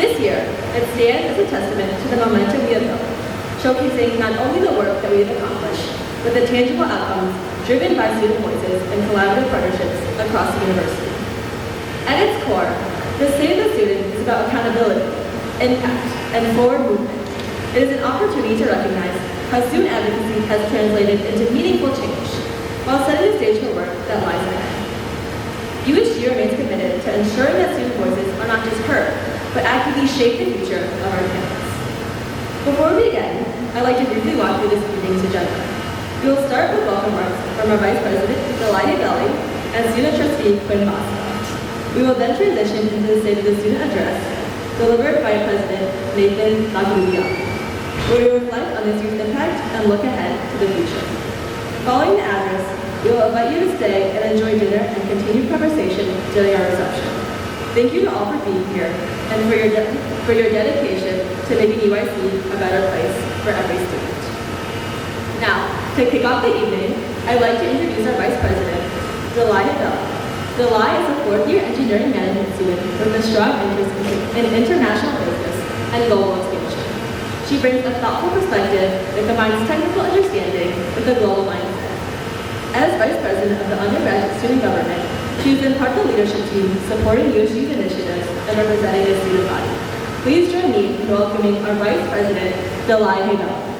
This year, it stands as a testament to the momentum we have built, showcasing not only the work that we have accomplished, but the tangible outcomes driven by student voices and collaborative partnerships across the university. At its core, the State of the Student is about accountability, impact, and forward movement. It is an opportunity to recognize how student advocacy has translated into meaningful change, while setting the stage for work that lies ahead. USG remains committed to ensuring that student voices are not just heard, but actively shape the future of our campus. Before we begin, I'd like to briefly walk through this evening's agenda. We will start with welcome remarks from our Vice President, Delight Belli, and Student Trustee, Quinn Bosco. We will then transition into the State of the Student Address, delivered by President Nathan Nagulian, where we reflect on this year's impact and look ahead to the future. Following the address, we will invite you to stay and enjoy dinner and continued conversation during our reception. Thank you to all for being here and for your dedication to making UIC a better place for every student. Now, to kick off the evening, I'd like to introduce our Vice President, Delai Belli. Delai is a fourth-year engineering management student with a strong interest in international business and global expansion. She brings a thoughtful perspective that combines technical understanding with a global mindset. As Vice President of the Undergraduate Student Government, she has been part of the leadership team supporting USG's initiatives and representing the student body. Please join me in welcoming our Vice President, Delai Belli.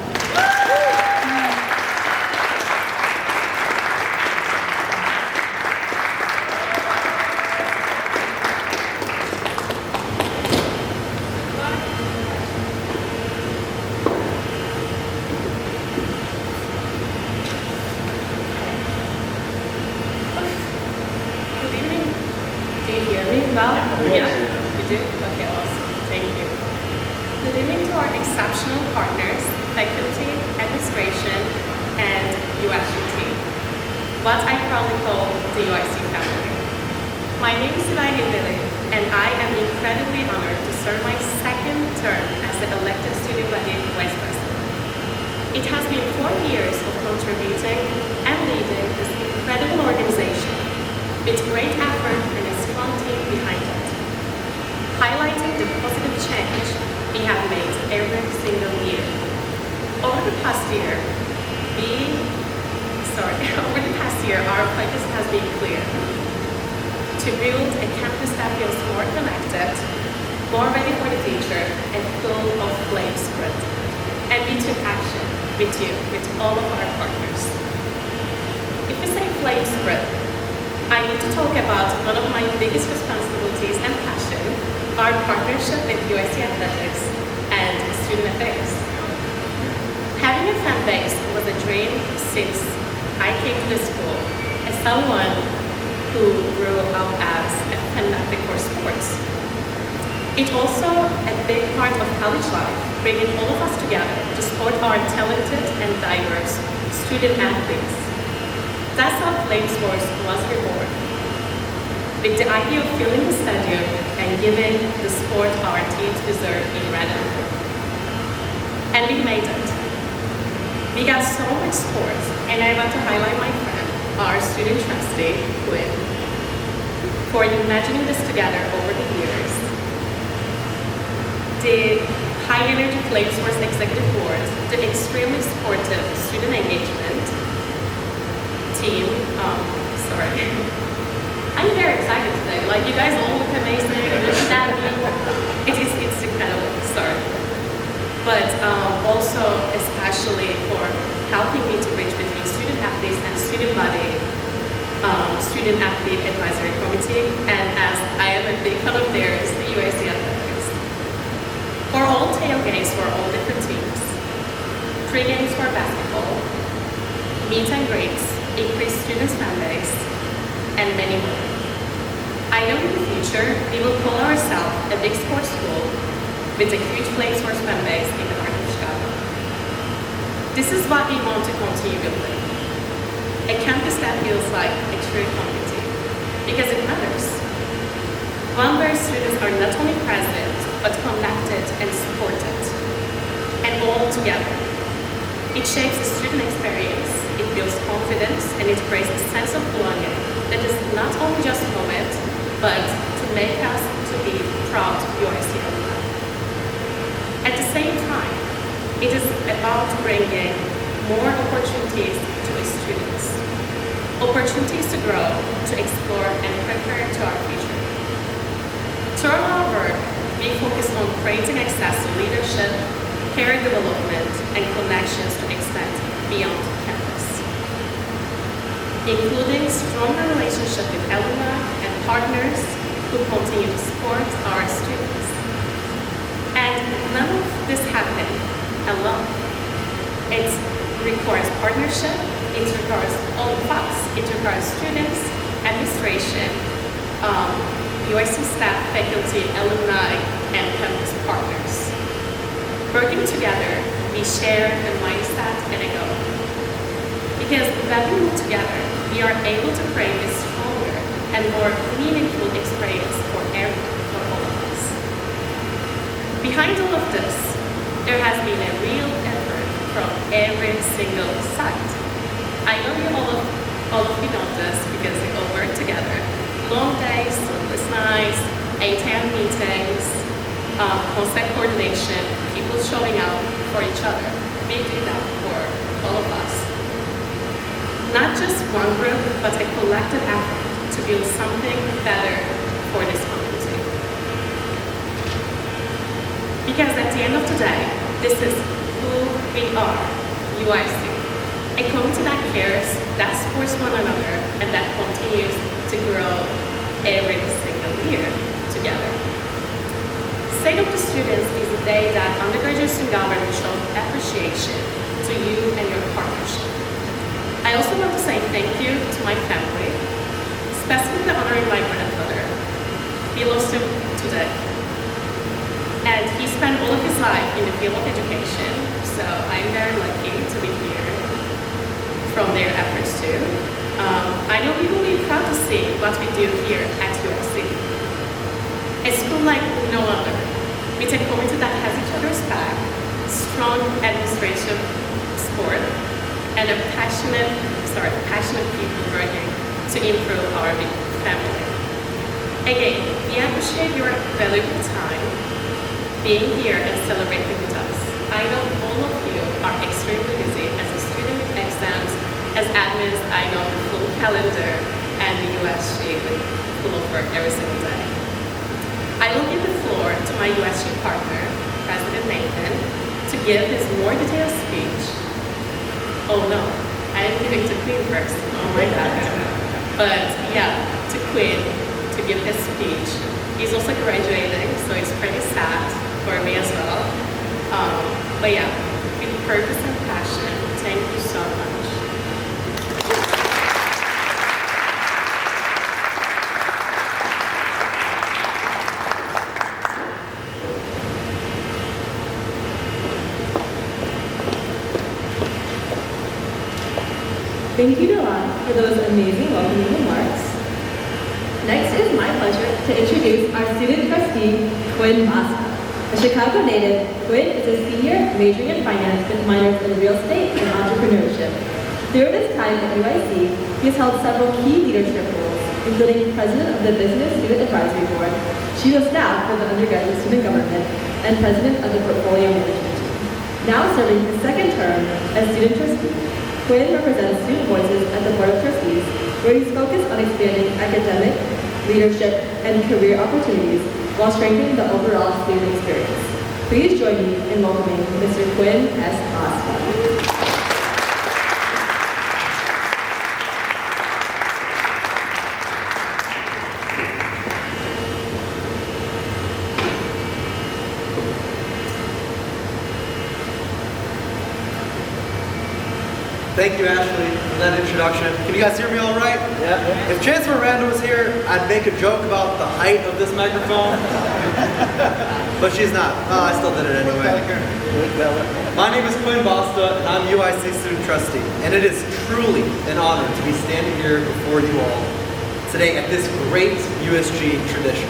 With the idea of filling the stadium and giving the sport our teams deserve in Redden. And we made it. We got so much sports, and I want to highlight my friend, our student trustee, Quinn, for imagining this together over the years. The High Energy Flame Source Executive Board, the extremely supportive student engagement team, I'm very excited today. Like, you guys all look amazing. It's incredible start. But also, especially for helping me to bridge between student athletes and student body, student athlete advisory committee, and as I am a big fan of theirs, the UIC Athletics. For all tailgates for all different teams, pre-games for basketball, meet and greets, increased students' fan base, and many more. I know in the future, we will call ourselves a big sports school with a huge Flame Source fan base in the heart of Chicago. This is what we want to continue building. A campus that feels like a true community, because it matters. One where students are not only present, but connected and supported, and all together. It shapes the student experience, it builds confidence, and it creates a sense of belonging that is not only just a moment, but to make us to be proud UIC alumni. It is about bringing more opportunities to its students, opportunities to grow, to explore, and prepare to our future. Through our work, we focus on creating access to leadership, career development, and connections to extend beyond campus, including stronger relationships with alumni and partners who continue to support our students. And none of this happened alone. It requires partnership, it requires all of us, it requires students, administration, UIC staff, faculty, alumni, and campus partners. Working together, we share a mindset and a goal. Because when we move together, we are able to create a stronger and more meaningful experience for everyone, for all of us. Behind all of this, there has been a real effort from every single side. I know all of you know this because we all work together. Long days, sleepless nights, 8 a.m. meetings, constant coordination, people showing up for each other. We do that for all of us. Not just one group, but a collective effort to build something better for this community. Because at the end of the day, this is who we are, UIC. A community that cares, that supports one another, and that continues to grow every single year together. State of the Students is a day that undergraduate student government shows appreciation to you and your partnership. I also want to say thank you to my family, specifically honoring my grandfather. We lost him today. And he spent all of his life in the field of education, so I'm very lucky to be here from their efforts too. I know people will be proud to see what we do here at UIC. A school like no other, with a community that has each other's back, strong administrative support, and a passionate people working to improve our family. Again, we appreciate your valuable time being here and celebrating with us. I know all of you are extremely busy as a student with exams, as admins. I know the full calendar and the USG full of work every single day. I will give the floor to my USG partner, President Nathan, to give his more detailed speech. Oh no, I am giving to Queen first. Oh my God. But yeah, to Queen to give his speech. He's also graduating, so it's pretty sad for me as well. But yeah, with purpose and passion, thank you so much. Thank you, Delan, for those amazing welcoming remarks. Next, it is my pleasure to introduce our student trustee, Quinn Massa. A Chicago native, Quinn is a senior majoring in finance with minors in real estate and entrepreneurship. Through his time at UIC, he has held several key leadership roles, including president of the Business Student Advisory Board, chief of staff for the undergraduate student government, and president of the portfolio management team. Now serving his second term as student trustee, Quinn represents Student Voices at the Board of Trustees, where he's focused on expanding academic, leadership, and career opportunities while strengthening the overall student experience. Please join me in welcoming Mr. Quinn S. Massa. Thank you, Ashley, for that introduction. Can you guys hear me all right? Yeah. If Chancellor Miranda was here, I'd make a joke about the height of this microphone. But she's not. Oh, I still did it anyway. My name is Quinn Basta, and I'm UIC Student Trustee. And it is truly an honor to be standing here before you all today at this great USG tradition.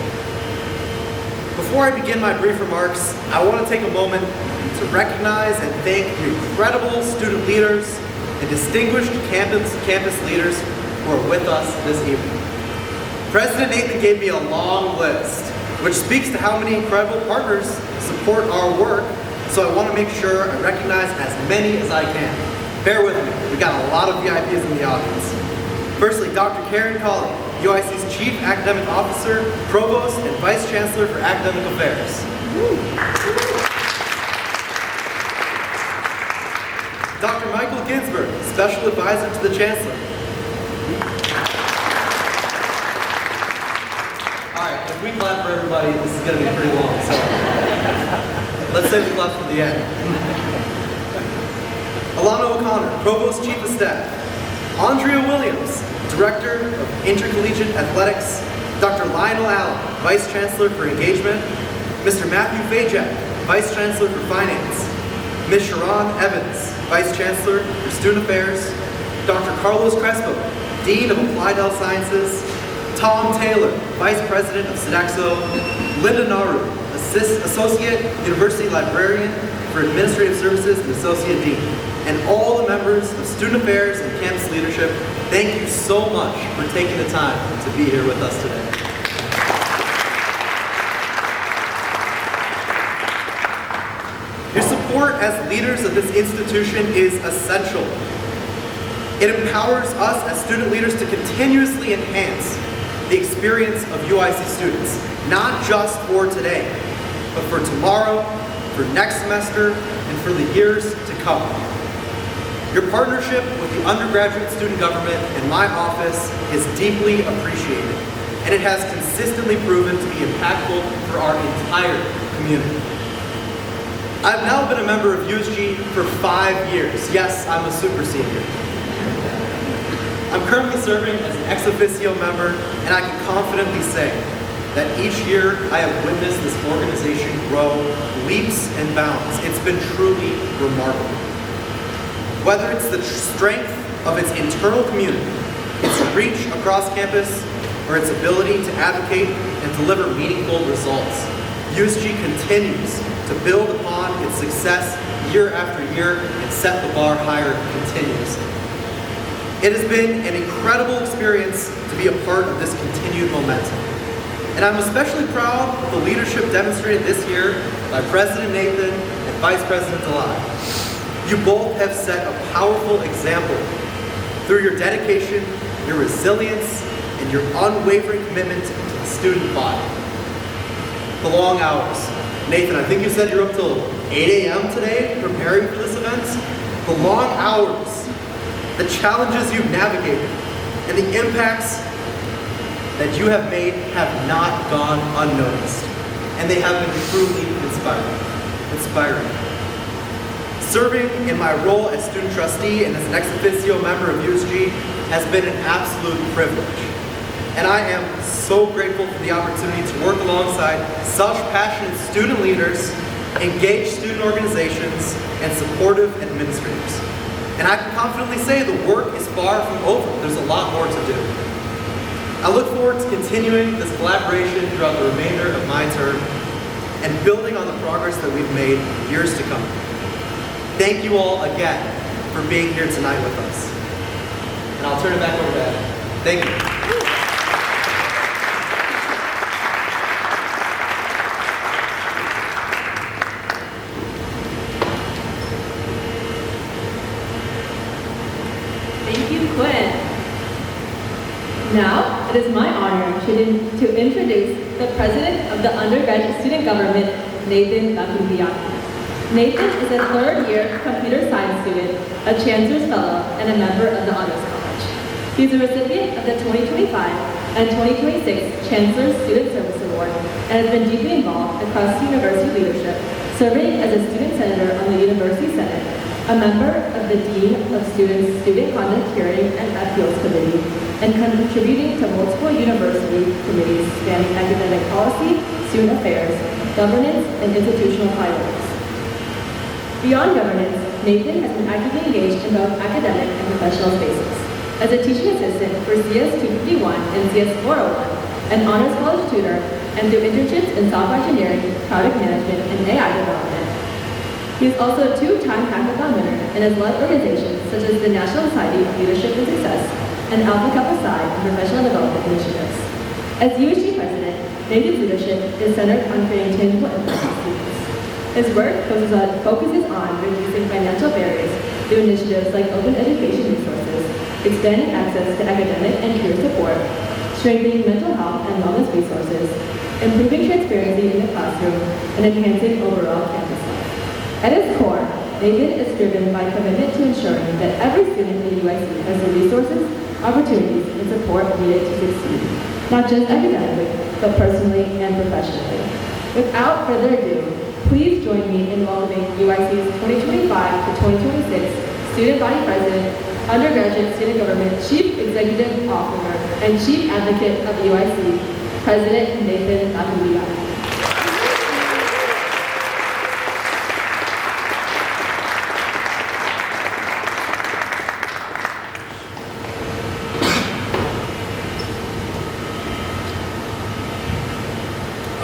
Before I begin my brief remarks, I want to take a moment to recognize and thank the incredible student leaders and distinguished campus leaders who are with us this evening. President Nathan gave me a long list, which speaks to how many incredible partners support our work so I want to make sure I recognize as many as I can. Bear with me, we got a lot of VIPs in the audience. Firstly, Dr. Karen Colley, UIC's Chief Academic Officer, Provost, and Vice Chancellor for Academic Affairs. Dr. Michael Ginsberg, Special Advisor to the Chancellor. All right, if we clap for everybody, this is going to be pretty long, so let's save the claps for the end. Alana O'Connor, Provost Chief of Staff. Andrea Williams, Director of Intercollegiate Athletics. Dr. Lionel Allen, Vice Chancellor for Engagement. Mr. Matthew Fajak, Vice Chancellor for Finance. Ms. Sharon Evans, Vice Chancellor for Student Affairs. Dr. Carlos Crespo, Dean of Applied Health Sciences. Tom Taylor, Vice President of Sodexo. Linda Naru, Associate University Librarian for Administrative Services and Associate Dean. And all the members of Student Affairs and Campus Leadership, thank you so much for taking the time to be here with us today. Your support as leaders of this institution is essential. It empowers us as student leaders to continuously enhance the experience of UIC students, not just for today, but for tomorrow, for next semester, and for the years to come. Your partnership with the undergraduate student government and my office is deeply appreciated, and it has consistently proven to be impactful for our entire community. I've now been a member of USG for 5 years. Yes, I'm a super senior. I'm currently serving as an ex officio member, and I can confidently say that each year I have witnessed this organization grow leaps and bounds. It's been truly remarkable. Whether it's the strength of its internal community, its reach across campus, or its ability to advocate and deliver meaningful results, USG continues to build upon its success year after year and set the bar higher continuously. It has been an incredible experience to be a part of this continued momentum. And I'm especially proud of the leadership demonstrated this year by President Nathan and Vice President Delay. You both have set a powerful example through your dedication, your resilience, and your unwavering commitment to the student body. The long hours. Nathan, I think you said you're up till 8 a.m. today preparing for this event. The long hours, the challenges you've navigated, and the impacts that you have made have not gone unnoticed. And they have been truly inspiring. Serving in my role as student trustee and as an ex officio member of USG has been an absolute privilege. And I am so grateful for the opportunity to work alongside such passionate student leaders, engaged student organizations, and supportive administrators. And I can confidently say the work is far from over. There's a lot more to do. I look forward to continuing this collaboration throughout the remainder of my term and building on the progress that we've made years to come. Thank you all again for being here tonight with us. And I'll turn it back over to Adam. Thank you. Thank you, Quinn. Now, it is my honor to introduce the President of the Undergraduate Student Government, Nathan Bakumbiaki. Nathan is a third-year computer science student, a Chancellor's Fellow, and a member of the Honors College. He's a recipient of the 2025 and 2026 Chancellor's Student Service Award and has been deeply involved across university leadership, serving as a student senator on the University Senate, a member of the Dean of Students Student Conduct Hearing and Appeals Committee, and contributing to multiple university committees spanning academic policy, student affairs, governance, and institutional priorities. Beyond governance, Nathan has been actively engaged in both academic and professional spaces. As a teaching assistant for CS 251 and CS 401, an honors college tutor, and through internships in software engineering, product management, and AI development. He is also a two-time hackathon winner and has led organizations such as the National Society of Leadership and Success and Alpha Kappa Psi and professional development initiatives. As USG president, Nathan's leadership is centered on creating tangible impact on students. His work focuses on reducing financial barriers through initiatives like open education resources, expanding access to academic and career support, strengthening mental health and wellness resources, improving transparency in the classroom, and enhancing overall campus life. At its core, Nathan is driven by commitment to ensuring that every student at UIC has the resources, opportunities, and support needed to succeed, not just academically, but personally and professionally. Without further ado, please join me in welcoming UIC's 2025 to 2026 Student Body President, Undergraduate Student Government Chief Executive Officer, and Chief Advocate of UIC, President Nathan Nakamura.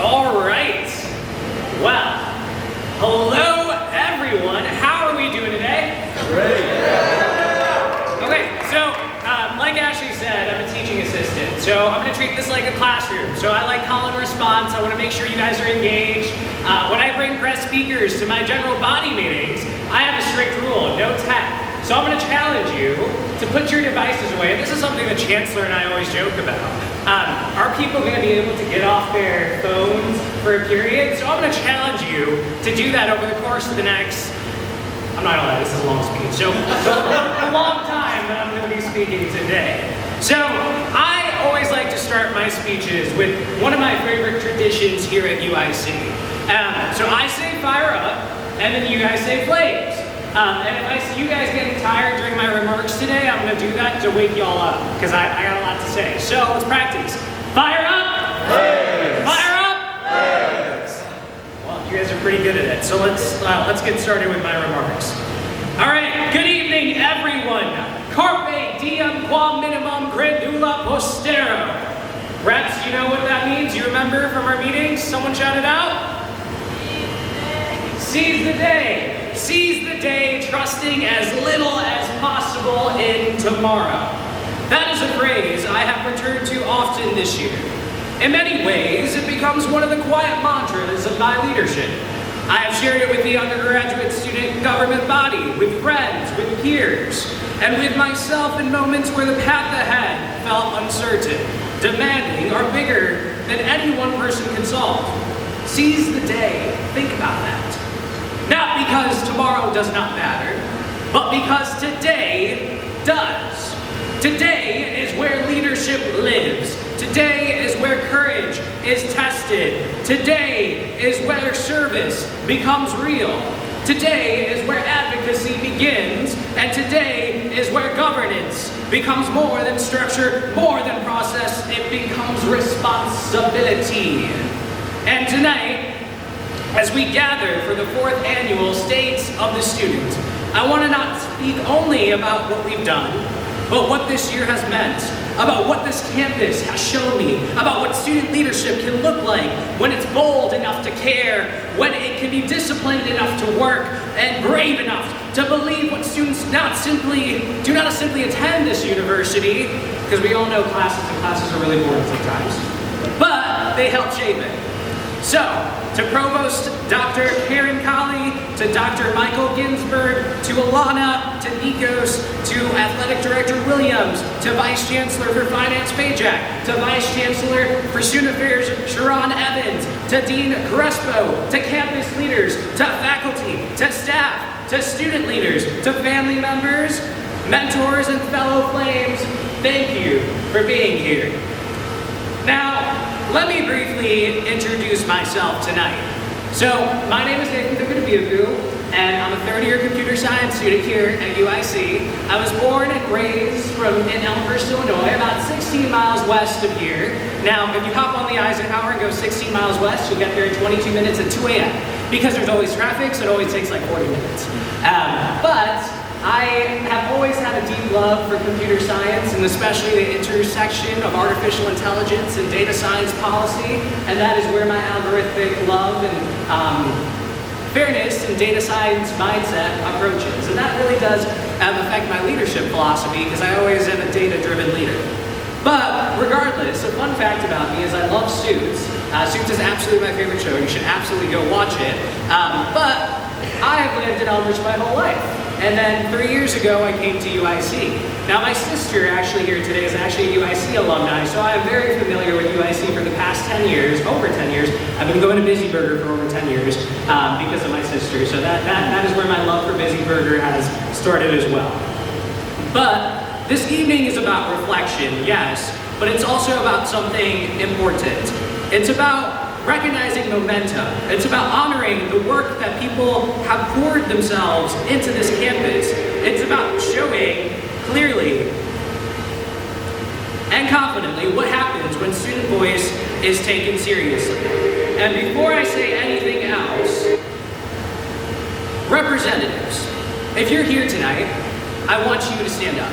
All right. Well, hello everyone. How are we doing today? Great. Okay, so like Ashley said, I'm a teaching assistant. So I'm going to treat this like a classroom. So I like call and response. I want to make sure you guys are engaged. When I bring guest speakers to my general body meetings, I have a strict rule, no tech. So I'm going to challenge you to put your devices away. And this is something the Chancellor and I always joke about. Are people going to be able to get off their phones for a period? So I'm going to challenge you to do that over the course of the next, I'm not gonna lie, this is a long speech. So a long time that I'm going to be speaking today. So I always like to start my speeches with one of my favorite traditions here at UIC. So I say fire up, and then you guys say flames. And if I see you guys getting tired during my remarks today, I'm going to do that to wake y'all up, because I got a lot to say. So let's practice. Fire up! Flames. Fire up! Flames. Well, you guys are pretty good at it. So let's get started with my remarks. All right, good evening, everyone. Carpe diem quam minimum gradula postero. Reps, you know what that means? You remember from our meetings? Someone shout it out. Seize the day. Seize the day, trusting as little as possible in tomorrow. That is a phrase I have returned to often this year. In many ways, it becomes one of the quiet mantras of my leadership. I have shared it with the undergraduate student government body, with friends, with peers, and with myself in moments where the path ahead felt uncertain, demanding, or bigger than any one person can solve. Seize the day. Think about that. Not because tomorrow does not matter, but because today does. Today is where leadership lives. Today is where courage is tested. Today is where service becomes real. Today is where advocacy begins. And today is where governance becomes more than structure, more than process. It becomes responsibility. And tonight, as we gather for the 4th annual States of the Student, I want to not speak only about what we've done, but what this year has meant, about what this campus has shown me, about what student leadership can look like when it's bold enough to care, when it can be disciplined enough to work, and brave enough to believe what students do not simply attend this university, because we all know classes are really boring sometimes, but they help shape it. So, to Provost Dr. Karen Colley, to Dr. Michael Ginsberg, to Alana, to Nikos, to Athletic Director Williams, to Vice Chancellor for Finance Pajak, to Vice Chancellor for Student Affairs Sharon Evans, to Dean Crespo, to campus leaders, to faculty, to staff, to student leaders, to family members, mentors, and fellow flames, thank you for being here. Now, let me briefly introduce myself tonight. So, my name is Nathan Dugudabugu, and I'm a third-year computer science student here at UIC. I was born and raised in Elmhurst, Illinois, about 16 miles west of here. Now, if you hop on the Eisenhower and go 16 miles west, you'll get there in 22 minutes at 2 a.m. Because there's always traffic, so it always takes like 40 minutes. But I have always had a deep love for computer science, and especially the intersection of artificial intelligence and data science policy, and that is where my algorithmic love and fairness and data science mindset approaches. And that really does affect my leadership philosophy, because I always am a data-driven leader. But regardless, a fun fact about me is I love suits. Suits is absolutely my favorite show. You should absolutely go watch it. But I have lived in Elmridge my whole life. And then 3 years ago, I came to UIC. Now, my sister actually here today is actually a UIC alumni, so I am very familiar with UIC for the past 10 years, over 10 years. I've been going to Busy Burger for over 10 years because of my sister. So that is where my love for Busy Burger has started as well. But this evening is about reflection, yes, but it's also about something important. It's about recognizing momentum. It's about honoring the work that people have poured themselves into this campus. It's about showing clearly and confidently what happens when student voice is taken seriously. And before I say anything else, representatives, if you're here tonight, I want you to stand up.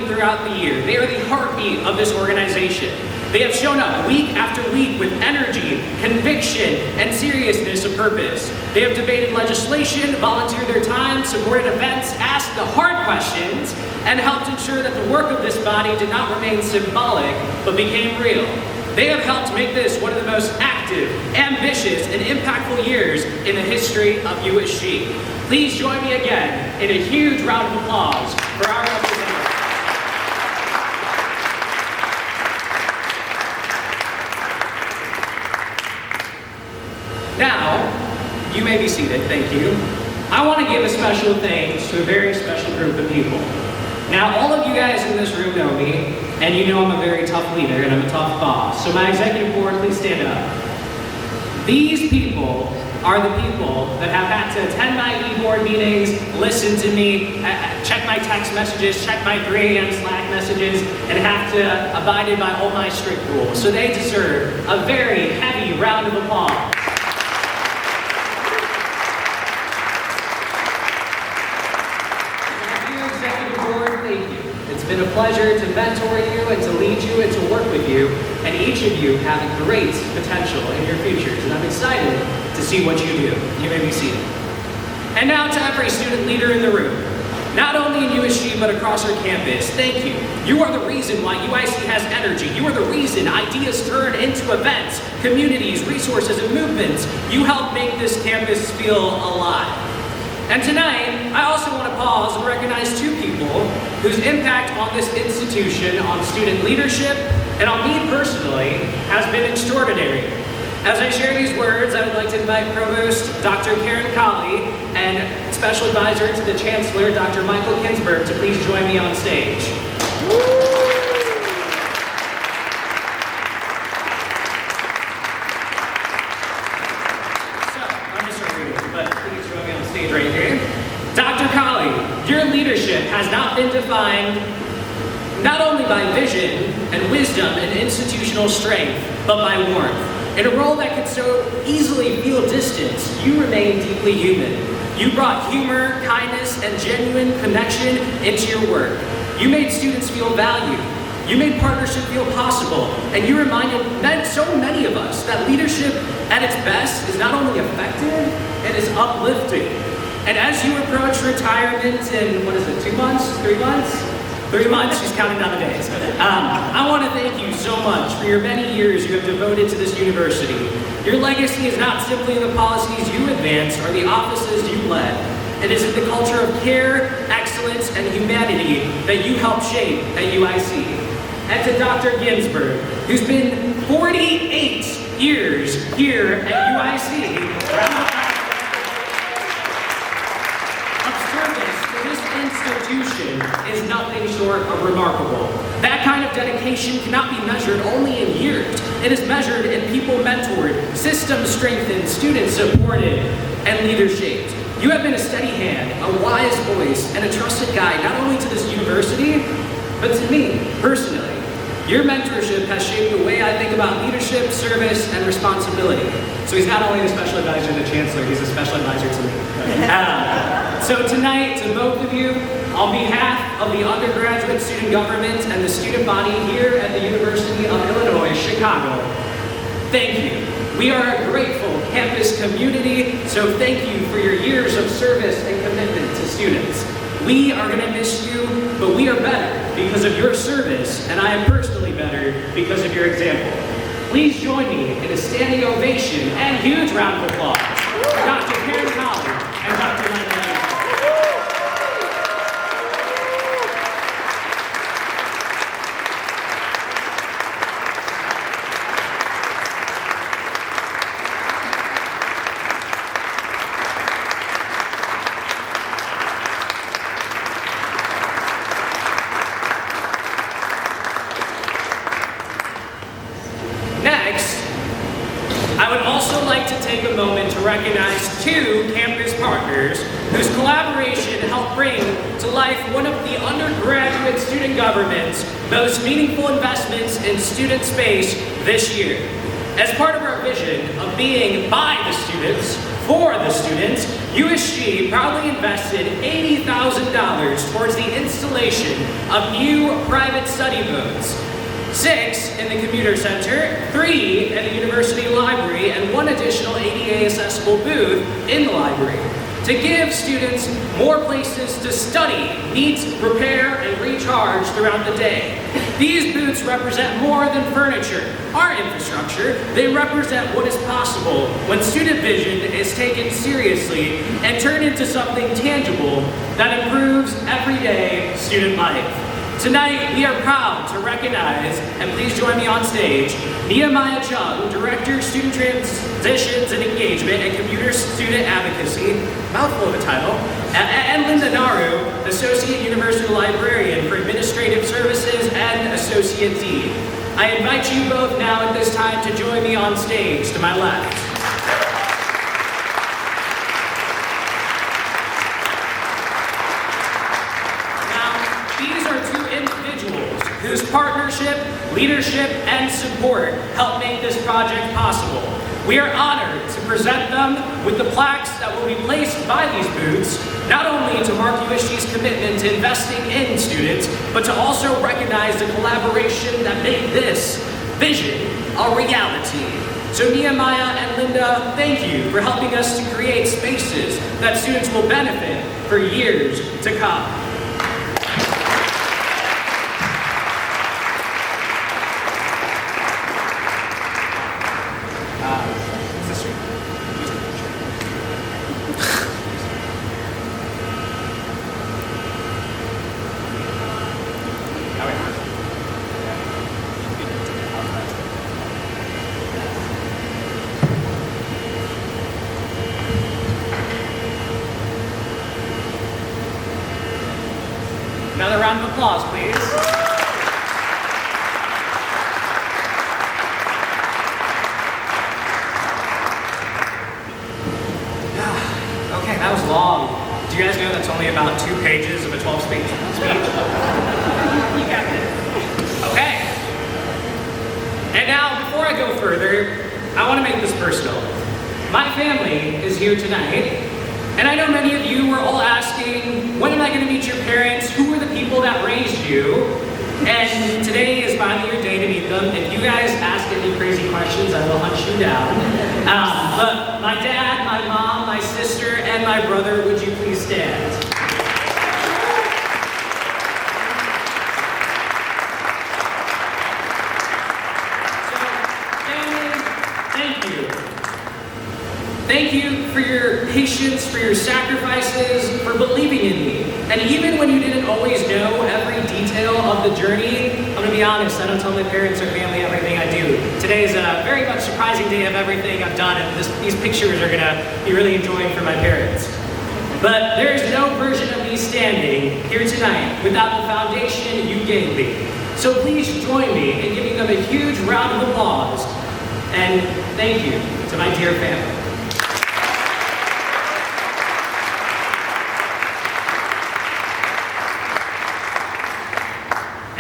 Throughout the year. They are the heartbeat of this organization. They have shown up week after week with energy, conviction, and seriousness of purpose. They have debated legislation, volunteered their time, supported events, asked the hard questions, and helped ensure that the work of this body did not remain symbolic, but became real. They have helped make this one of the most active, ambitious, and impactful years in the history of USG. Please join me again in a huge round of applause for our representatives. Now, you may be seated, thank you. I want to give a special thanks to a very special group of people. Now, all of you guys in this room know me, and you know I'm a very tough leader and I'm a tough boss. So my executive board, please stand up. These people are the people that have had to attend my e-board meetings, listen to me, check my text messages, check my 3 a.m. Slack messages, and have to abide by all my strict rules. So they deserve a very heavy round of applause. It's been a pleasure to mentor you and to lead you and to work with you, and each of you have great potential in your futures, and I'm excited to see what you do. You may be seated. And now to every student leader in the room, not only in USG but across our campus, thank you. You are the reason why UIC has energy. You are the reason ideas turn into events, communities, resources, and movements. You help make this campus feel alive. And tonight, I also want to pause and recognize two people whose impact on this institution, on student leadership, and on me personally, has been extraordinary. As I share these words, I would like to invite Provost Dr. Karen Colley and Special Advisor to the Chancellor, Dr. Michael Kinsberg, to please join me on stage. Dr. Colley, your leadership has not been defined not only by vision and wisdom and institutional strength, but by warmth. In a role that could so easily feel distant, you remain deeply human. You brought humor, kindness, and genuine connection into your work. You made students feel valued. You made partnership feel possible, and you reminded so many of us that leadership at its best is not only effective, it is uplifting. And as you approach retirement in, 2 months, 3 months? 3 months, she's counting down the days. I want to thank you so much for your many years you have devoted to this university. Your legacy is not simply in the policies you advanced or the offices you led. It is in the culture of care, excellence, and humanity that you helped shape at UIC. And to Dr. Ginsberg, who's been 48 years here at UIC, institution is nothing short of remarkable. That kind of dedication cannot be measured only in years. It is measured in people mentored, systems strengthened, students supported, and leaders shaped. You have been a steady hand, a wise voice, and a trusted guide not only to this university, but to me personally. Your mentorship has shaped the way I think about leadership, service, and responsibility. So he's not only the special advisor to the chancellor, he's a special advisor to me. So tonight, to both of you, on behalf of the undergraduate student government and the student body here at the University of Illinois, Chicago, thank you. We are a grateful campus community, so thank you for your years of service and commitment to students. We are going to miss you, but we are better because of your service, and I am personally better because of your example. Please join me in a standing ovation and huge round of applause for Dr. Karen Collins and Dr. Linda Anderson. Next, I would also like to take a moment to recognize two campus partners whose collaboration helped bring to life one of the undergraduate student government's most meaningful investments in student space this year. As part of our vision of being by the students, for the students, USG proudly invested $80,000 towards the installation of new private study booths. 6 in the commuter center, 3 at the university library, and 1 additional ADA accessible booth in the library to give students more places to study, meet, prepare, and recharge throughout the day. These booths represent more than furniture, our infrastructure. They represent what is possible when student vision is taken seriously and turned into something tangible that improves everyday student life. Tonight, we are proud to recognize, and please join me on stage, Nehemiah Chung, Director of Student Transitions and Engagement and Commuter Student Advocacy, mouthful of a title, and Linda Naru, Associate University Librarian for Administrative Services and Associate Dean. I invite you both now at this time to join me on stage to my left. Whose partnership, leadership, and support help make this project possible. We are honored to present them with the plaques that will be placed by these booths, not only to mark USG's commitment to investing in students, but to also recognize the collaboration that made this vision a reality. So Nehemiah and Linda, thank you for helping us to create spaces that students will benefit for years to come. Another round of applause, please. Okay, that was long. Do you guys know that's only about 2 pages of a 12-speech speech? You got it. Okay. And now, before I go further, I want to make this personal. My family is here tonight. And I know many of you were all asking, when am I going to meet your parents? Who are the people that raised you? And today is finally your day to meet them. If you guys ask any crazy questions, I will hunt you down. But my dad, my mom, my sister, and my brother, would you please stand? Thank you for your patience, for your sacrifices, for believing in me. And even when you didn't always know every detail of the journey, I'm gonna be honest, I don't tell my parents or family everything I do. Today is a very much surprising day of everything I've done, and these pictures are gonna be really enjoying for my parents. But there is no version of me standing here tonight without the foundation you gave me. So please join me in giving them a huge round of applause. And thank you to my dear family.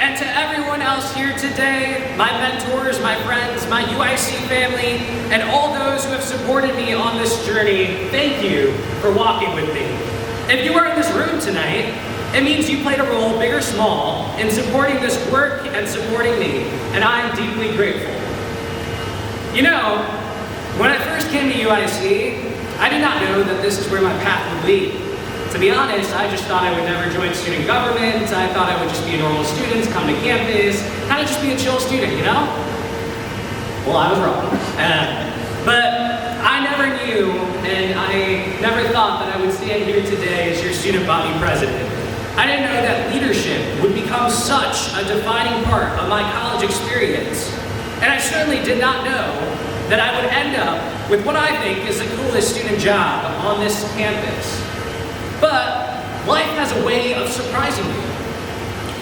And to everyone else here today, my mentors, my friends, my UIC family, and all those who have supported me on this journey, thank you for walking with me. If you are in this room tonight, it means you played a role, big or small, in supporting this work and supporting me, and I am deeply grateful. You know, When I first came to UIC, I did not know that this is where my path would lead. To be honest, I just thought I would never join student government. I thought I would just be a normal student, come to campus, kind of just be a chill student, you know? Well, I was wrong. But I never knew, and I never thought that I would stand here today as your student body president. I didn't know that leadership would become such a defining part of my college experience. And I certainly did not know that I would end up with what I think is the coolest student job on this campus. But life has a way of surprising me.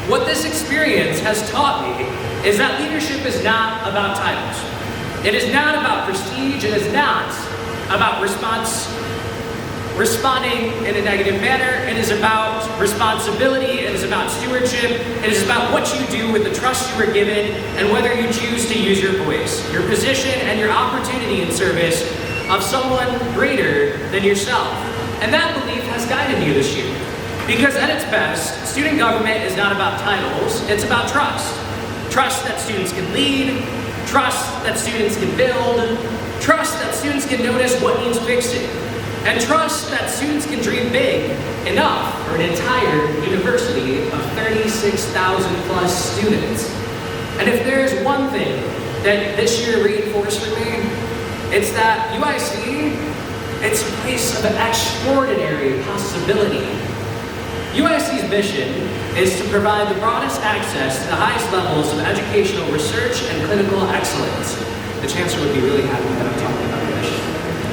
What this experience has taught me is that leadership is not about titles. It is not about prestige. It is not about responding in a negative manner. It is about responsibility. It is about stewardship. It is about what you do with the trust you were given and whether you choose to use your voice, your position, and your opportunity in service of someone greater than yourself. And that belief has guided me this year. Because at its best, student government is not about titles, it's about trust. Trust that students can lead, trust that students can build, trust that students can notice what needs fixing, and trust that students can dream big enough for an entire university of 36,000 plus students. And if there is one thing that this year reinforced for me, it's that UIC, it's a place of extraordinary possibility. UIC's mission is to provide the broadest access to the highest levels of educational research and clinical excellence. The Chancellor would be really happy that I'm talking about the mission.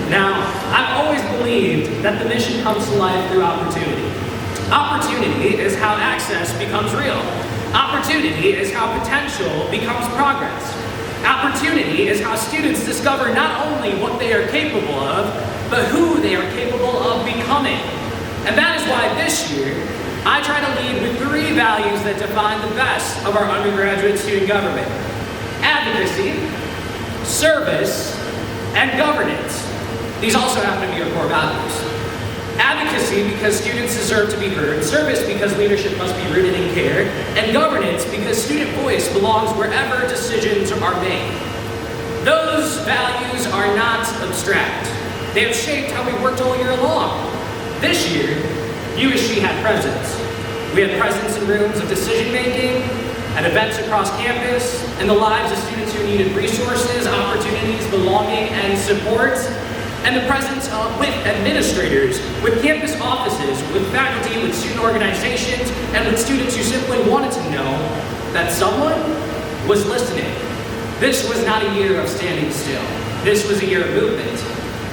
Now, I've always believed that the mission comes to life through opportunity. Opportunity is how access becomes real. Opportunity is how potential becomes progress. Opportunity is how students discover not only what they are capable of, but who they are capable of becoming. And that is why this year, I try to lead with 3 values that define the best of our undergraduate student government: advocacy, service, and governance. These also happen to be our core values. Advocacy because students deserve to be heard, service because leadership must be rooted in care, and governance because student voice belongs wherever decisions are made. Those values are not abstract. They have shaped how we worked all year long. This year, USG had presence. We had presence in rooms of decision-making, at events across campus, in the lives of students who needed resources, opportunities, belonging, and support, and the presence with administrators, with campus offices, with faculty, with student organizations, and with students who simply wanted to know that someone was listening. This was not a year of standing still. This was a year of movement.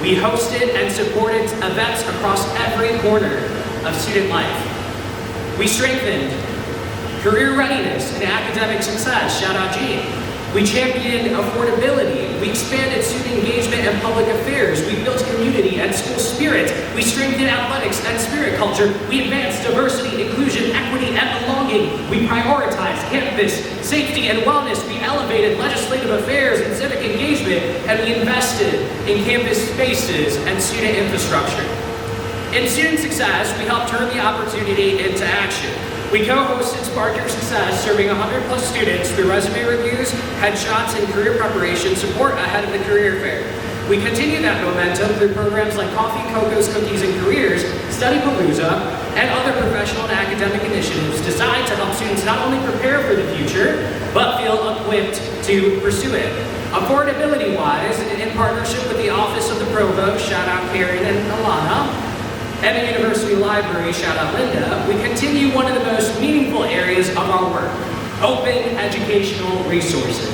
We hosted and supported events across every corner of student life. We strengthened career readiness and academic success, shout out Gene. We championed affordability. We expanded student engagement and public affairs. We built community and school spirit. We strengthened athletics and spirit culture. We advanced diversity, inclusion, equity, and belonging. We prioritized campus safety and wellness. We elevated legislative affairs and civic engagement, and we invested in campus spaces and student infrastructure. In student success, we helped turn the opportunity into action. We co-hosted Spark Your Success, serving 100 plus students through resume reviews, headshots, and career preparation support ahead of the career fair. We continue that momentum through programs like Coffee, Cocos, Cookies, and Careers, Study Palooza, and other professional and academic initiatives designed to help students not only prepare for the future, but feel equipped to pursue it. Affordability-wise, in partnership with the Office of the Provost, shout out Karen and Alana, and the University Library, shout out Linda, we continue one of the most meaningful areas of our work, open educational resources.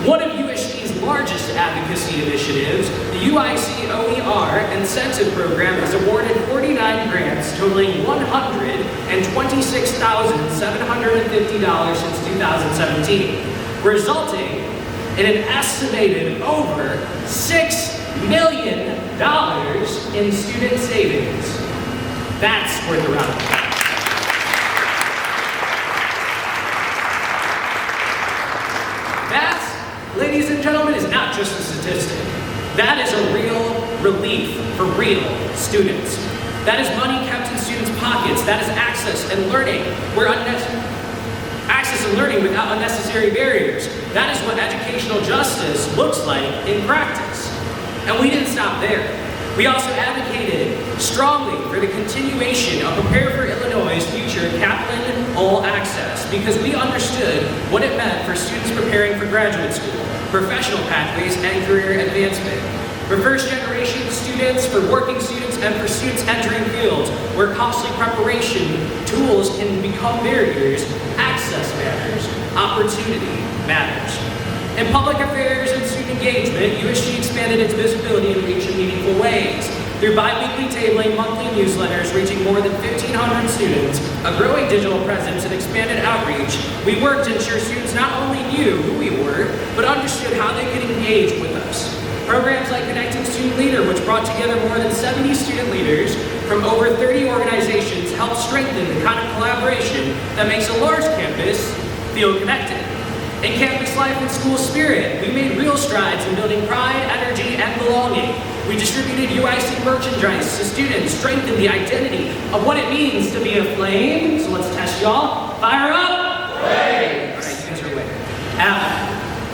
One of USG's largest advocacy initiatives, the UIC OER Incentive Program, has awarded 49 grants totaling $126,750 since 2017, resulting in an estimated over $6 million in student savings. That's worth a round of applause. That, ladies and gentlemen, is not just a statistic. That is a real relief for real students. That is money kept in students' pockets. That is access and learning without unnecessary barriers. That is what educational justice looks like in practice. And we didn't stop there. We also advocated strongly for the continuation of Prepare for Illinois' future Kaplan All Access because we understood what it meant for students preparing for graduate school, professional pathways, and career advancement. For first-generation students, for working students, and for students entering fields where costly preparation tools can become barriers, access matters, opportunity matters. In public affairs and student engagement, USG expanded its visibility and reach in meaningful ways. Through bi-weekly tabling, monthly newsletters reaching more than 1,500 students, a growing digital presence, and expanded outreach, we worked to ensure students not only knew who we were, but understood how they could engage with us. Programs like Connecting Student Leader, which brought together more than 70 student leaders from over 30 organizations, helped strengthen the kind of collaboration that makes a large campus feel connected. In campus life and school spirit, we made real strides in building pride, energy, and belonging. We distributed UIC merchandise to students, strengthened the identity of what it means to be a flame. So let's test y'all. Fire up! Flame! All right, you guys are awake.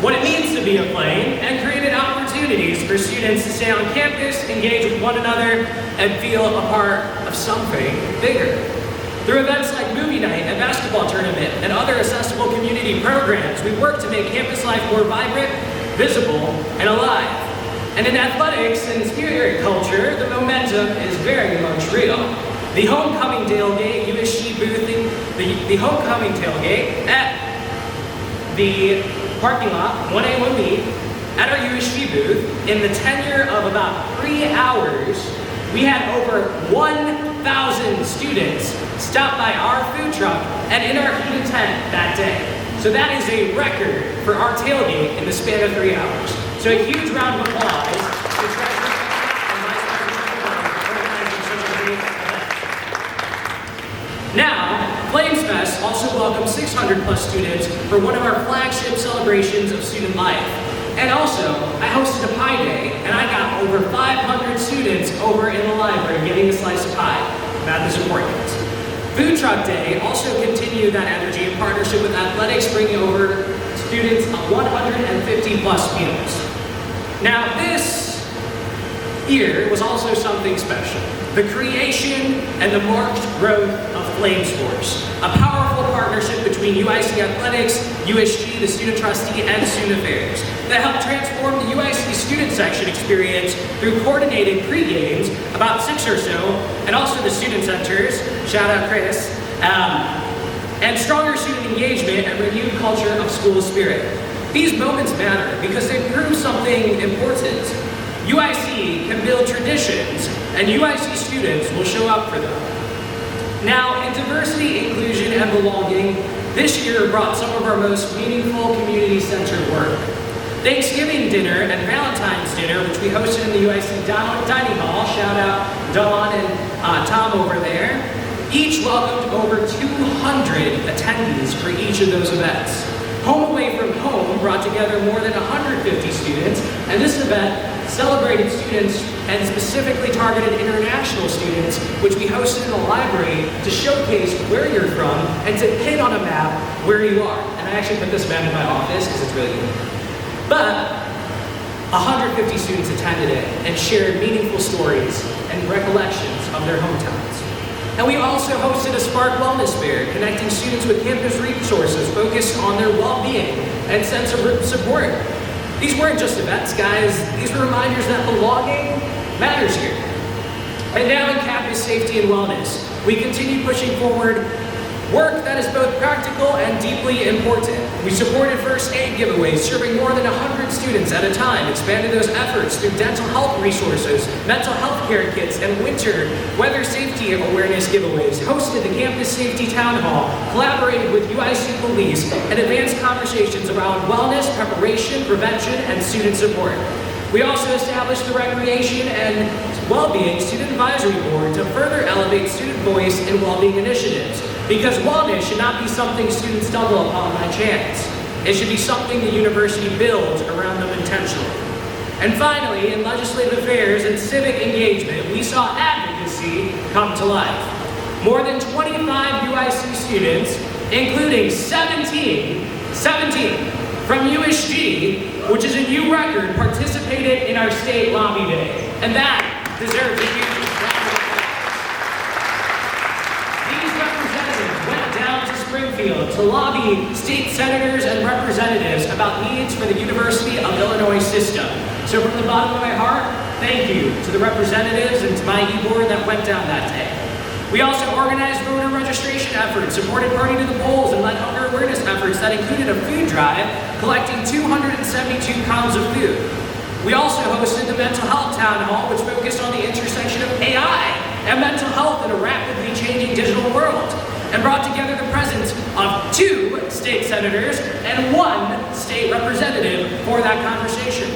What it means to be a flame, and created opportunities for students to stay on campus, engage with one another, and feel a part of something bigger. Through events like movie night and basketball tournament and other accessible community programs, we work to make campus life more vibrant, visible, and alive. And in athletics and spirit culture, the momentum is very much real. The homecoming tailgate, USG boothing, the homecoming tailgate at the parking lot, 1A, 1B, at our USG booth, in the tenure of about 3 hours, we had over 1,000 students stop by our food truck and in our heated tent that day. So that is a record for our tailgate in the span of 3 hours. So a huge round of applause to Treasurer and Vice President for organizing such a great event. Now, Flames Fest also welcomes 600 plus students for one of our flagship celebrations of student life. And also, I hosted a pie day, and I got over 500 students over in the library getting a slice of pie. Math is important. Food Truck Day also continued that energy in partnership with athletics, bringing over students 150 plus meals. Now, this year was also something special. The creation and the marked growth of Flames Force, a powerful partnership between UIC Athletics, USG, the Student Trustee, and Student Affairs that helped transform the UIC student section experience through coordinated pre-games, about 6 or so, and also the student centers, shout out Chris, and stronger student engagement and renewed culture of school spirit. These moments matter because they prove something important. UIC can build traditions, and UIC students will show up for them. Now, in diversity, inclusion, and belonging, this year brought some of our most meaningful community-centered work. Thanksgiving dinner and Valentine's dinner, which we hosted in the UIC Dining Hall, shout out Dawn and Tom over there, each welcomed over 200 attendees for each of those events. Home Away from Home brought together more than 150 students, and this event celebrated students and specifically targeted international students, which we hosted in the library to showcase where you're from and to pin on a map where you are. And I actually put this map in my office because it's really good. But 150 students attended it and shared meaningful stories and recollections of their hometowns. And we also hosted a Spark Wellness Fair, connecting students with campus resources focused on their well-being and sense of support. These weren't just events, guys. These were reminders that belonging matters here. And now in campus safety and wellness, we continue pushing forward work that is both practical and deeply important. We supported first aid giveaways, serving more than 100 students at a time, expanded those efforts through dental health resources, mental health care kits, and winter weather safety awareness giveaways, hosted the Campus Safety Town Hall, collaborated with UIC Police, and advanced conversations around wellness, preparation, prevention, and student support. We also established the Recreation and Wellbeing Student Advisory Board to further elevate student voice in well-being initiatives. Because wellness should not be something students stumble upon by chance. It should be something the university builds around them intentionally. And finally, in legislative affairs and civic engagement, we saw advocacy come to life. More than 25 UIC students, including 17 from USG, which is a new record, participated in our state lobby day. And that deserves a huge round of applause. These representatives went down to Springfield to lobby state senators and representatives about needs for the University of Illinois system. So from the bottom of my heart, thank you to the representatives and to my e-board that went down that day. We also organized voter registration efforts, supported Party to the Polls, and led hunger awareness efforts that included a food drive collecting 272 pounds of food. We also hosted the Mental Health Town Hall, which focused on the intersection of AI and mental health in a rapidly changing digital world, and brought together the presence of 2 state senators and 1 state representative for that conversation.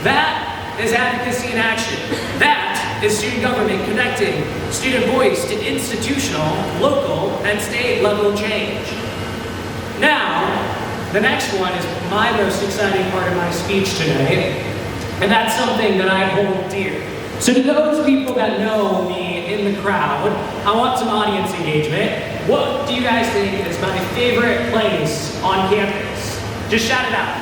That is advocacy in action. That is student government connecting student voice to institutional, local, and state level change. Now, the next one is my most exciting part of my speech today, and that's something that I hold dear. So to those people that know me in the crowd, I want some audience engagement. What do you guys think is my favorite place on campus? Just shout it out.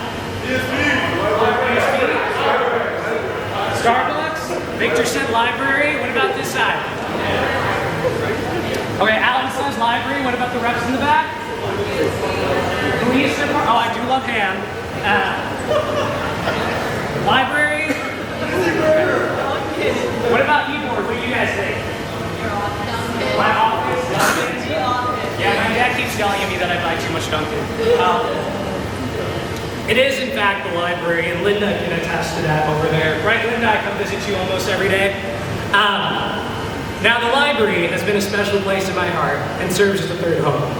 Starbucks? Victor said library. What about this side? Okay, Alan says library. What about the reps in the back? Police department. Oh, I do love ham. Library? What about e-board? What do you guys think? My office? Dunkin'? Yeah, my dad keeps yelling at me that I buy too much Dunkin'. It is, in fact, the library, and Linda can attest to that over there. Right, Linda? I come visit you almost every day. Now, the library has been a special place in my heart and serves as a third home.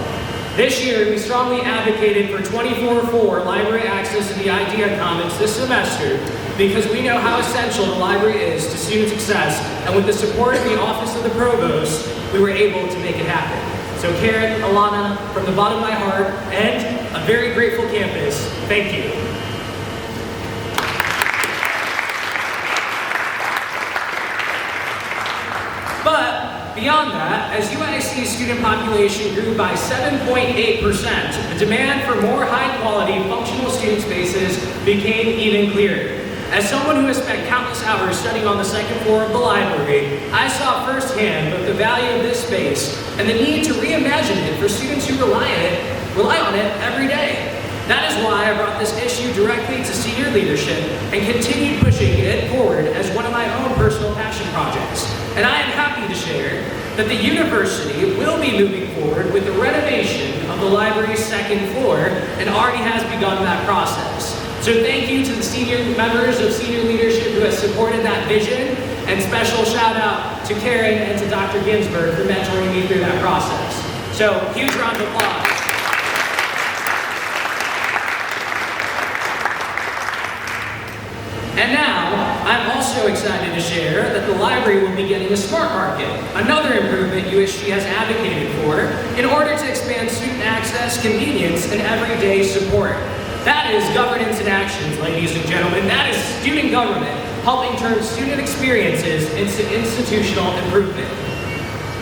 This year, we strongly advocated for 24/4 library access to the Idea Commons this semester because we know how essential the library is to student success, and with the support of the Office of the Provost, we were able to make it happen. So Karen, Alana, from the bottom of my heart, and a very grateful campus, thank you. But beyond that, as UIC's student population grew by 7.8%, the demand for more high-quality, functional student spaces became even clearer. As someone who has spent countless hours studying on the second floor of the library, I saw firsthand both the value of this space and the need to reimagine it for students who rely on it every day. That is why I brought this issue directly to senior leadership and continued pushing it forward as one of my own personal passion projects. And I am happy to share that the university will be moving forward with the renovation of the library's second floor and already has begun that process. So thank you to the senior members of senior leadership who has supported that vision, and special shout out to Karen and to Dr. Ginsburg for mentoring me through that process. So huge round of applause. And now, I'm also excited to share that the library will be getting a smart market, another improvement USG has advocated for in order to expand student access, convenience, and everyday support. That is governance in action, ladies and gentlemen. That is student government, helping turn student experiences into institutional improvement.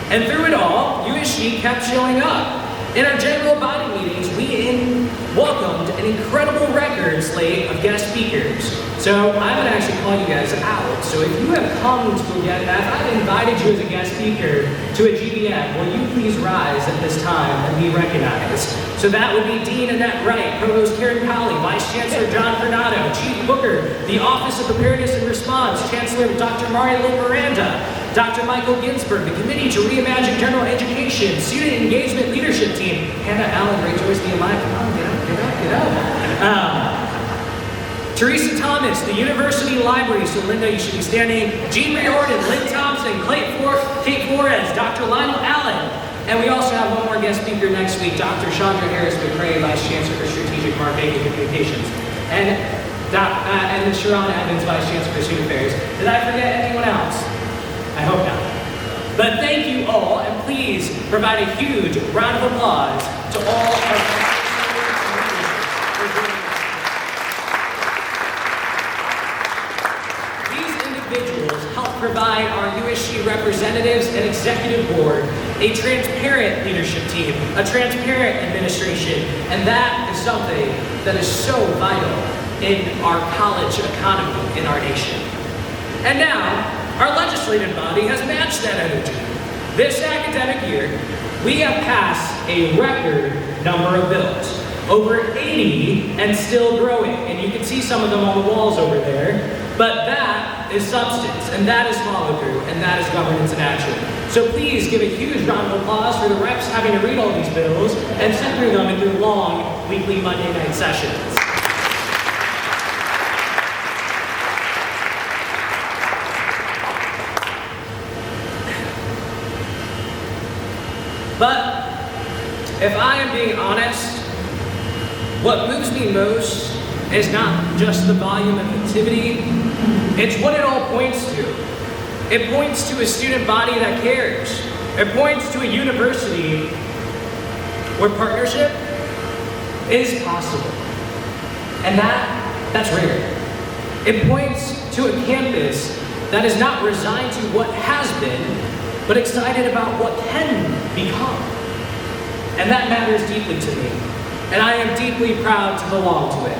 And through it all, USG kept showing up. In our general body meetings, we welcomed an incredible record slate of guest speakers. So I'm going to actually call you guys out. So if you have come to if I've invited you as a guest speaker to a GBM, will you please rise at this time and be recognized? So that would be Dean Annette Wright, Provost Karen Powley, Vice Chancellor John Fernando, Chief Booker, the Office of Preparedness and Response, Chancellor Dr. Marilyn Miranda, Dr. Michael Ginsburg, the Committee to Reimagine General Education, Student Engagement Leadership Team, Hannah Allen, Ray Joyce, Nehemiah, come on, get up. Teresa Thomas, the University Library, so Linda, you should be standing. Jean Riordan, Lynn Thompson, Kate Flores, Dr. Lionel Allen. And we also have one more guest speaker next week, Dr. Chandra Harris McRae, Vice Chancellor for Strategic Marketing and Communications. And Sharon Evans, Vice Chancellor for Student Affairs. Did I forget anyone else? I hope not. But thank you all, and please provide a huge round of applause to all our provide our USG representatives and executive board a transparent leadership team, a transparent administration, and that is something that is so vital in our college economy in our nation. And now, our legislative body has matched that energy. This academic year, we have passed a record number of bills. Over 80 and still growing. And you can see some of them on the walls over there. But that is substance, and that is follow through, and that is governance in action. So please give a huge round of applause for the reps having to read all these bills and sit through them in their long weekly Monday night sessions. But if I am being honest, what moves me most is not just the volume of activity, it's what it all points to. It points to a student body that cares. It points to a university where partnership is possible. And that's rare. It points to a campus that is not resigned to what has been, but excited about what can become. And that matters deeply to me. And I am deeply proud to belong to it.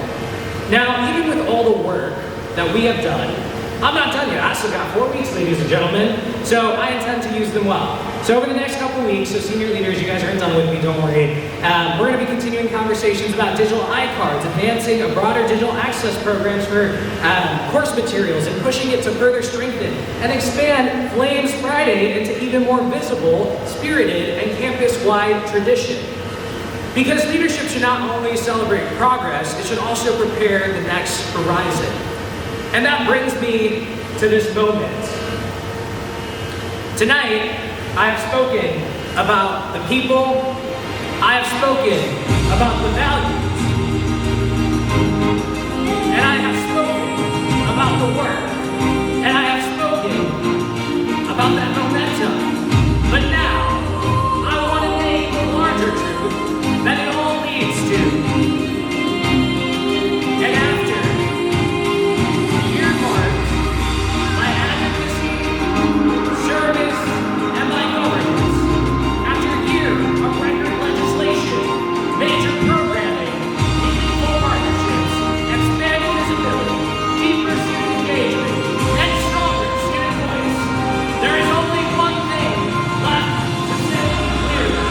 Now, even with all the work that we have done, I'm not done yet. I still got 4 weeks, ladies and gentlemen, so I intend to use them well. So over the next couple weeks, so senior leaders, you guys are in done with me, don't worry. We're going to be continuing conversations about digital iCards, advancing a broader digital access programs for course materials, and pushing it to further strengthen and expand Flames Friday into even more visible, spirited, and campus-wide tradition. Because leadership should not only celebrate progress, it should also prepare the next horizon. And that brings me to this moment. Tonight, I have spoken about the people, I have spoken about the values, and I have spoken about the work, and I have spoken about that momentum. But now, I want to name the larger truth that it all leads to. And after a year marked by advocacy, service, and by governance, after a year of record legislation, major programming, meaningful partnerships, expanded visibility, deeper student engagement, and stronger student voice, there is only one thing left to say clearly.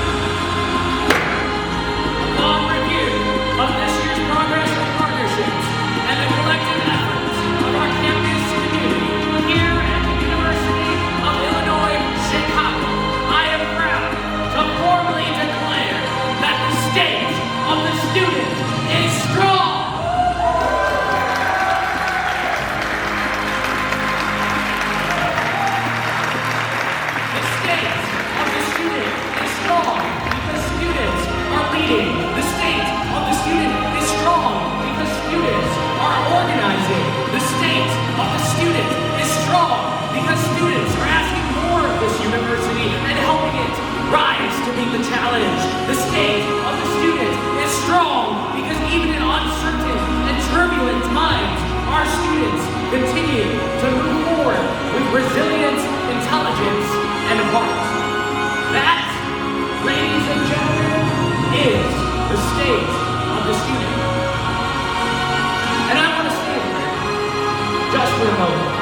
Upon review of this year's progress and partnerships and the collective efforts of our campus community here at the University of Illinois, Chicago, I am proud to formally declare that the state of the student is strong. The state of the student is strong because students are leading. The state of the student is strong because students are organizing. The state of the student is strong because students are asking more of this university and helping it rise to meet the challenge. The state of the student is strong because even in uncertain and turbulent times, our students continue to move forward with resilience, intelligence, and heart. That, ladies and gentlemen, is the state of the student. And I want to stay there just for a moment,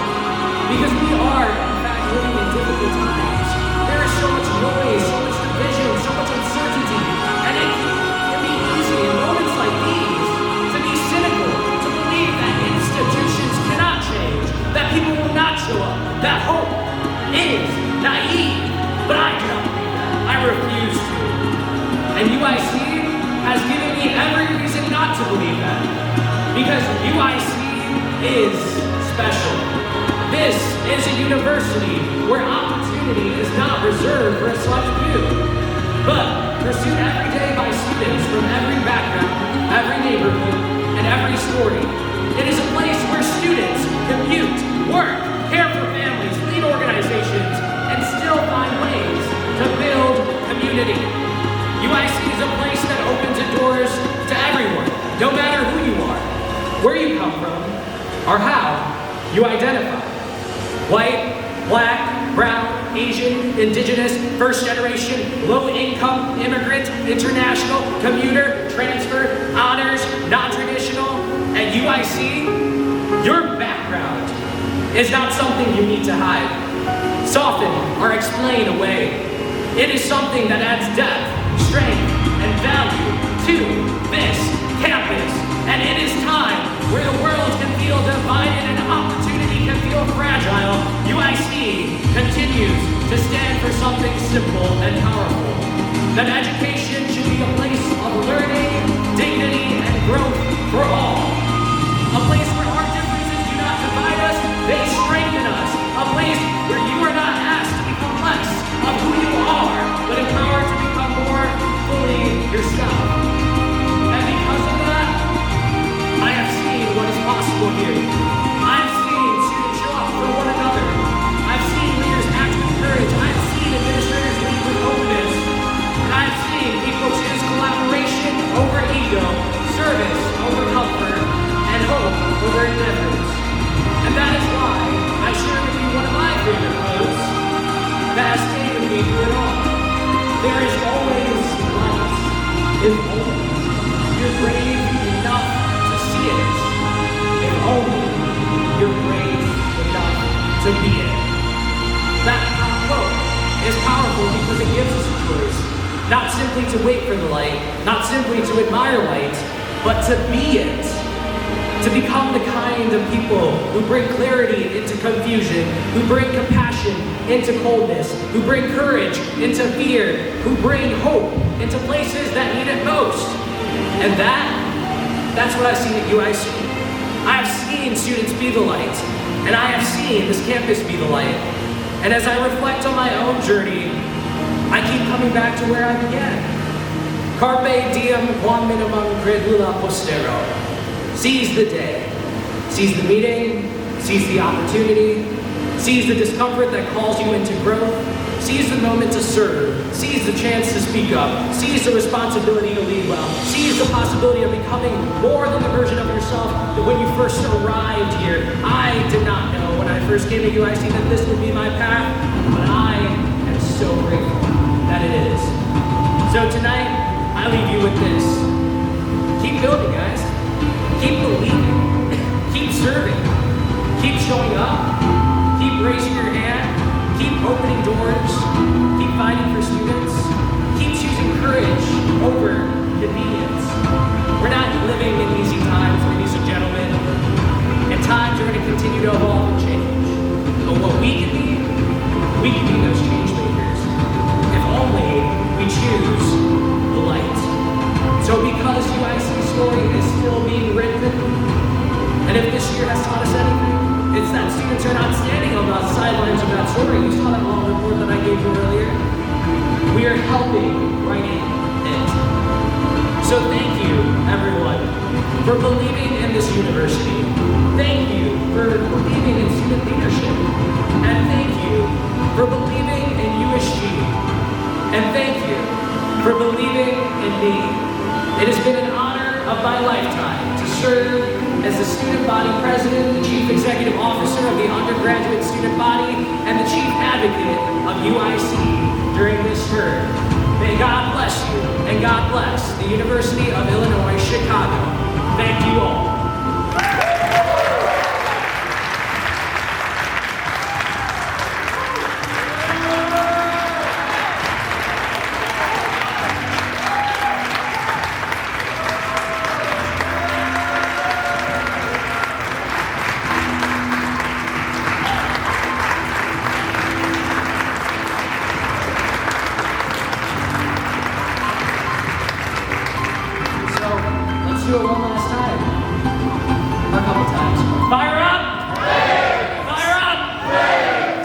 because we are, in fact, living in difficult times. There is so much noise, so much division, so much uncertainty, and it can be easy in moments like these to be cynical, to believe that institutions cannot change, that people will not show up, that hope is naive. But I do not believe that. I refuse to. And UIC has given me every reason not to believe that. Because UIC is special. This is a university where opportunity is not reserved for a select few, but pursued every day by students from every background, every neighborhood, and every story. It is a place where students commute, work, care for families, lead organizations, and still find ways to build community. UIC is a place that opens its doors to everyone, no matter who you are, where you come from, or how you identify. White, black, brown, Asian, indigenous, first generation, low income, immigrant, international, commuter, transfer, honors, non-traditional, and UIC UIC, your background is not something you need to hide, soften, or explain away. It is something that adds depth, strength, and value to this campus. And it is time where the world can feel divided and opportunity can feel fragile. UIC continues to stand for something simple and powerful. That education should be a place of learning, dignity, and growth for all. A place where our differences do not divide us, they strengthen us. A place where you are not asked to become less of who you are, but empowered to become more fully yourself. And because of that, I have seen what is possible here. I've seen students show up for one another. I've seen leaders act with courage. I've seen administrators lead with openness. I've seen people choose collaboration over ego, service over comfort, and hope over indifference. And that is why I share with you one of my favorite quotes that has stayed with me through it all. There is always light if only you're brave enough to see it. If only you're brave enough to be it. That quote is powerful because it gives us a choice. Not simply to wait for the light, not simply to admire light, but to be it. To become the kind of people who bring clarity into confusion, who bring compassion into coldness, who bring courage into fear, who bring hope into places that need it most. And that's what I've seen at UIC. I've seen students be the light, and I have seen this campus be the light. And as I reflect on my own journey, I keep coming back to where I began. Carpe diem quam minimum credula postero. Seize the day, seize the meeting, seize the opportunity, seize the discomfort that calls you into growth, seize the moment to serve, seize the chance to speak up, seize the responsibility to lead well, seize the possibility of becoming more than the version of yourself that when you first arrived here. I did not know when I first came to UIC that this would be my path, but I am so grateful that it is. So tonight, I leave you with this. Keep building, guys. Keep believing, keep serving, keep showing up, keep raising your hand, keep opening doors, keep fighting for students, keep choosing courage over convenience. We're not living in easy times, ladies and gentlemen, and times are going to continue to evolve and change. But what we can be those change makers, if only we choose the light. So because UIC's story is still being written, and if this year has taught us anything, it's that students are not standing on the sidelines of that story. You saw that long report that I gave you earlier. We are helping writing it. So thank you, everyone, for believing in this university. Thank you for believing in student leadership. And thank you for believing in USG. And thank you for believing in me. It has been an honor of my lifetime to serve as the student body president, the chief executive officer of the undergraduate student body, and the chief advocate of UIC during this term. May God bless you, and God bless the University of Illinois, Chicago. Thank you all. Do it one last time. Or a couple times. Fire up! Fire up!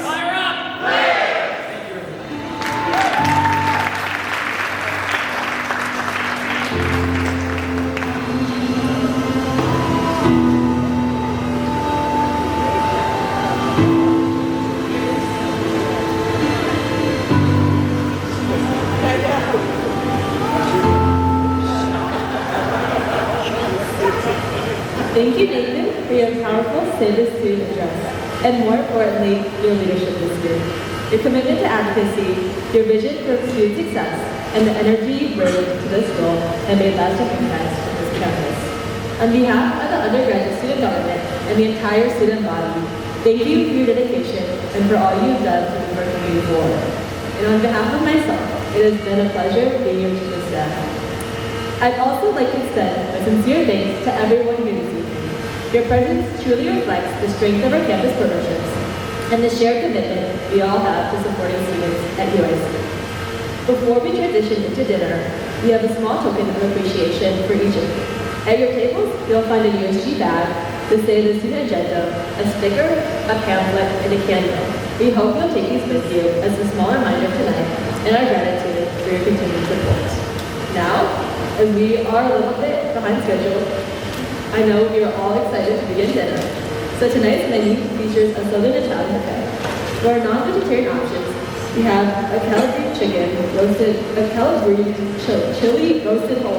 Fire up! Thank you. Thank you, Nathan, for your powerful Save the Student address, and more importantly, your leadership this year. Your commitment to advocacy, your vision for student success, and the energy you bring to this role have made lasting impacts on this campus. On behalf of the undergraduate student government and the entire student body, thank you for your dedication and for all you've done to move our community forward. And on behalf of myself, it has been a pleasure being your chief of staff. I'd also like to extend a sincere thanks to everyone here this evening. Your presence truly reflects the strength of our campus partnerships and the shared commitment we all have to supporting students at UIC. Before we transition into dinner, we have a small token of appreciation for each of you. At your tables, you'll find a USG bag, the State of the Student Agenda, a sticker, a pamphlet, and a candle. We hope you'll take these with you as a small reminder tonight and our gratitude for your continued support. Now, as we are a little bit behind schedule, I know we are all excited to begin dinner. So tonight's menu features a Southern Italian buffet. For our non-vegetarian options, we have a Calabrese chicken roasted, a Calabrese chili roasted whole